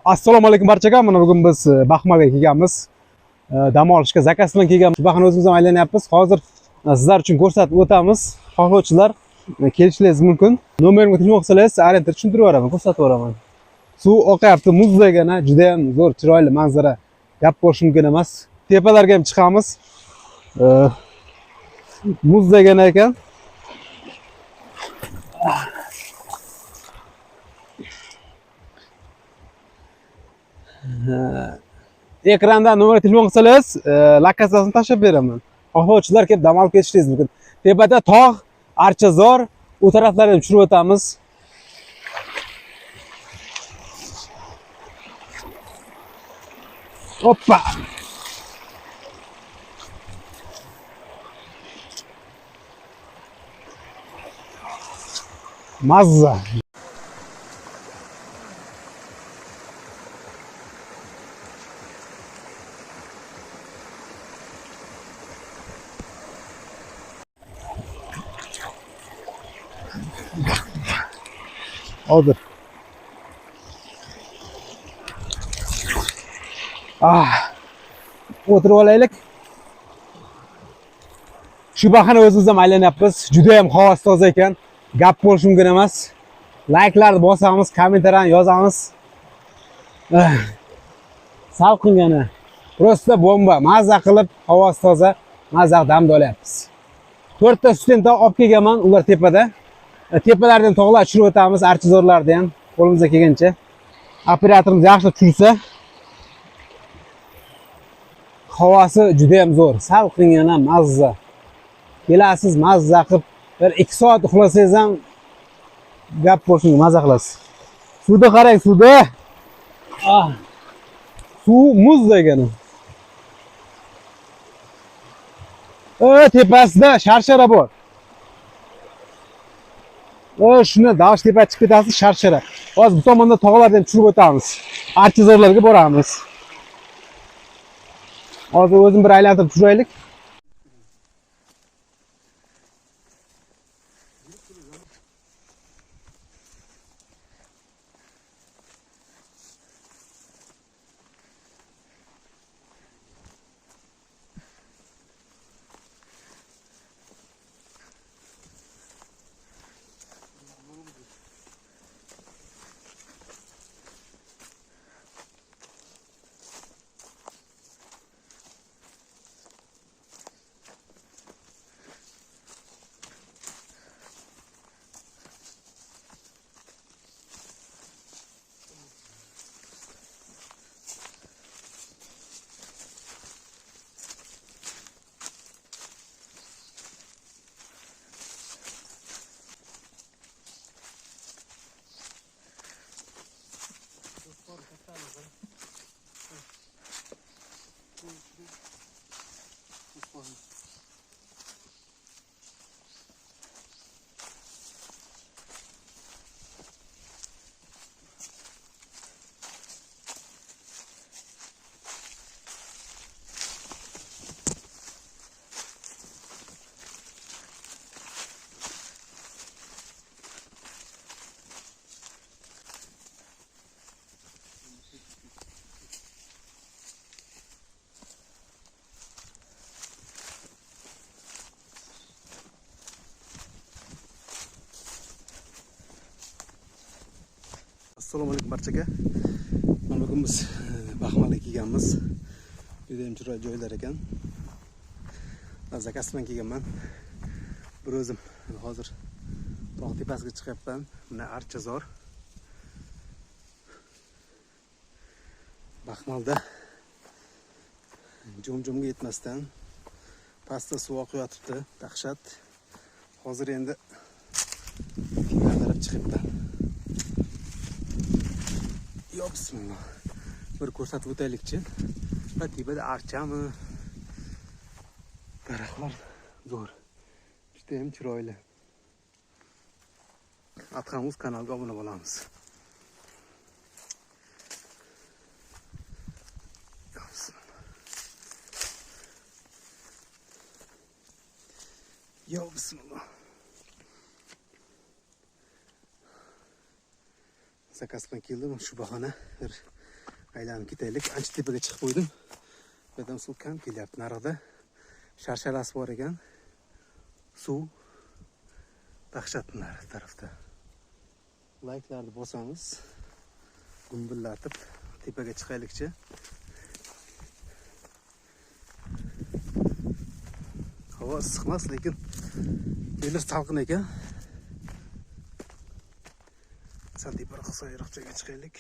Assalomu alaykum barchaga. Mana bugun biz Baxmalga kelganmiz. Dam olishga zakaz bilan kelganmiz. Baxni o'zimiz ham aylanyapmiz. Hozir sizlar uchun ko'rsatib o'tamiz. Xohlovchilar kelishingiz mumkin. Nomerimga telefon qilsangiz, orientir tushuntirib beraman, ko'rsatib beraman. Suv oqyapti, muzdagina, juda ham zo'r, chiroyli manzara. Gap bo'lishi mumkin emas. Tepalarga ham chiqamiz. Muzdagina ekan. Ekranda nomer telefon qilsangiz, lokatsiyasini tashlab beraman. Xohlovchilar kelib dam olib ketishingiz mumkin. Tepada tog', Archazor, u taraflarga tushirib o'tamiz. Hoppa. Mazza. Hozir. O'tirib olaylik. Shu bahona o'zimiz ham aylanyapmiz. Juda ham havosi toza ekan. Gap bo'lishi mumkin emas. Like'larni bosamiz, kommentariyani yozamiz. Salqingina. Prosta bomba. Mazza qilib, havosi toza, mazza damda olyapmiz. 4 ta studentlar olib kelganman, ular tepada. Tepalardan tog'lar tushirib o'tamiz, archizorlarni ham qo'limizga kelgancha. Operatorimiz yaxshi tushirsa, havosi juda ham zo'r. Salqingina, mazza. Kelasiz, mazza qilib, bir 2 soat uxlasangiz ham gap bo'lsin, mazza qilasiz. Suvda qarang, suvda. Suv muz degani. Tepasida sharshara bor. Shuni Davsh tepa chiqib ketasiz, sharshara. Hozir bu tomonda tog'lardan tushirib o'tamiz. Archizorlarga boramiz. Hozir o'zim bir aylantirib tushiraylik. Assalomu alaykum barchaga. Mana bugun biz Baxmalga kelganmiz. Juda ham chiroyli joylar ekan. Zakaz bilan kelganman. Bir o'zim hozir tog' tepasiga chiqyapman. Mana Archazor. Baxmalda jom-jomga yetmasdan pastda suv oqib yotibdi, dahshat. Hozir endi taraf chiqibdi. Yo bismillah. Bir ko'rsatib o'taylikchi. Tepada archami? Daraxtlar zo'r. Juda ham chiroyli. Atxamuz kanalga obuna bo'lamiz. Yo bismillah. Zakaz bilan keldim, shu bahona bir aylanib ketaylik. Ancha tepaga chiqib qo'ydim. Bu yerdan suv kam kelyapti. Narida sharshalasi bor ekan. Suv dahshat nari tarafda. Layklarni bosamiz. Gumbillatib tepaga chiqaylikchi. Havo issiq emas, lekin yo'llar salqin ekan. Sal teparoq sayroq joyga chiqaylik.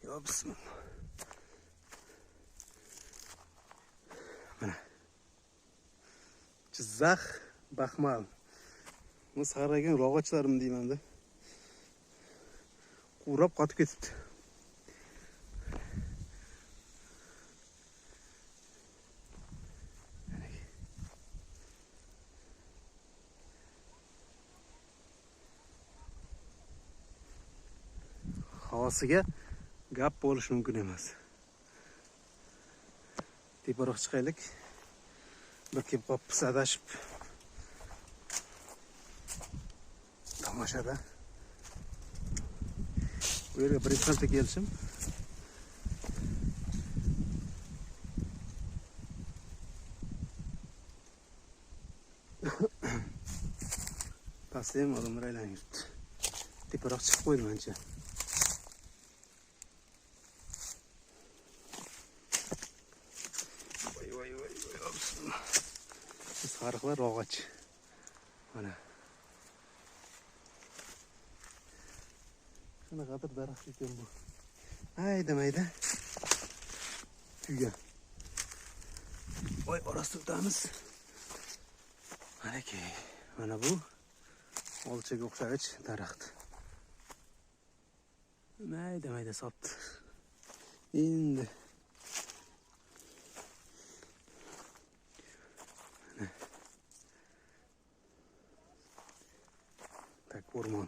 Yo bismillah. Mana Jizzax, Baxmal. Biz qaragan rog'ochlarim deyman-da. Qurab qotib ketibdi. Havosiga gap bo'lish mumkin emas. Teparoq chiqaylik. Bir kelib qopmiz adashib. Tomoshada. Bu yerga birinchi marta kelishim. Pastda ham odamlar aylanib yuribdi. Teparoq chiqib qo'ydim ancha. Sariqlar rog'och. Mana. Qanaqadir daraxt ekan bu. Mayda. Tuygan. Voy, orasida o'tamiz. Mana bu olchaga o'xshag'ich daraxt. Mayda sopdi. Endi tak o'rmon.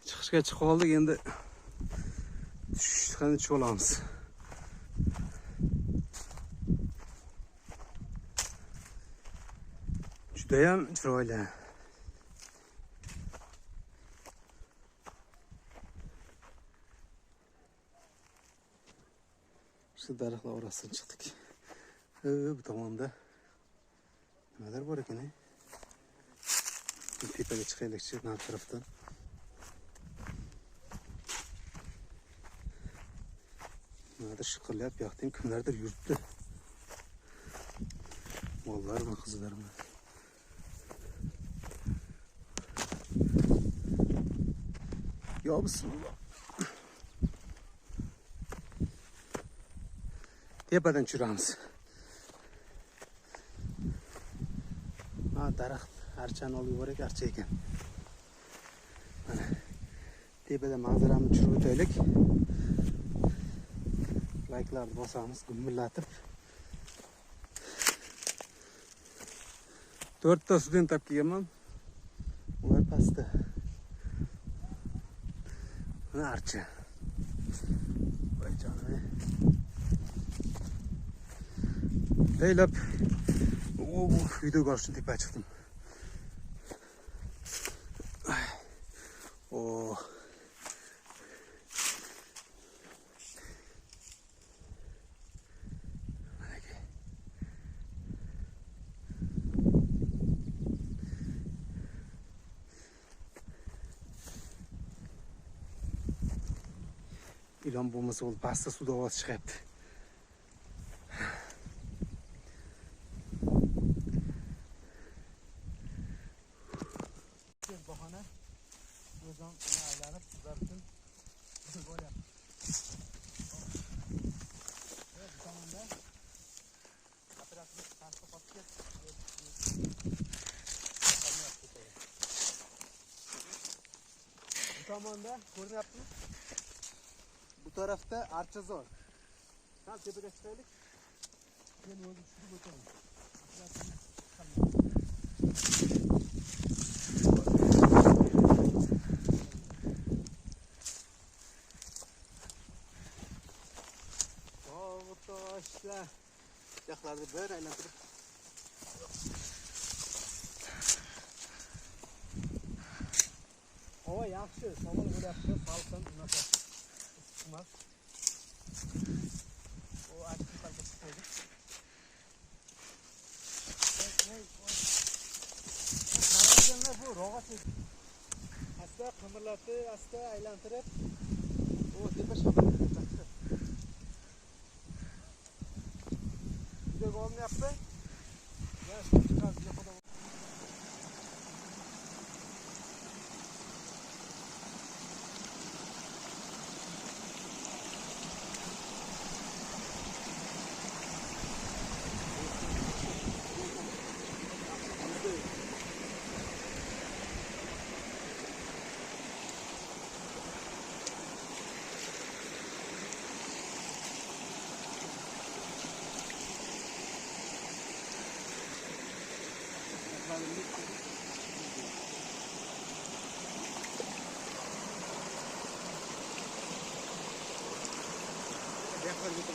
Chiqishga chiqib oldik, endi tushib olamiz. Judayam chiroyli. Shu daraxtlar orasidan chiqdik. Bu tomonda nimalar bor ekan? Tepaga chiqaylikchi, nari tarafdan. Nimadir shiqirlayapti, bu yoqda ham kimlardir yuribdi. Mollarmi, qizlarmi? Yo bismillah. Tepadan tushiramiz. Daraxt archani olib yuborak, archa ekan. Mana tepada manzarani tushirib o'taylik. Layklarni bosamiz, gumbillatib. 4 ta student olib kelganman. Ular pastda. Mana archa. Voy jonim. Daylab video ko'rishni tepaga chiqdim. İlan bo'lmasa ol pastda suvda ovoz chiqyapti. Bahona o'zim aylanib sizlar uchun bo'lyapti. Bu tomonda operatsiya pastda qotib ketdi. Bu tomonda ko'rinyapti. Bu tarafta archazor. Sal tepaga chiqaylik. Men o'zim tushib o'taman. Toshlar. Yoqlarni bir aylantirib. Havo yaxshi, shamol bo'lyapti, salqin, unaqa issiq emas. O achchiq qalbga chiqadi. Qaraganlar bu rog'at. Asta qimirlatib, asta aylantirib. O tepa shaharga. Juda olmayapti. Ya shu chiqadi, xudo. Biar pergi ke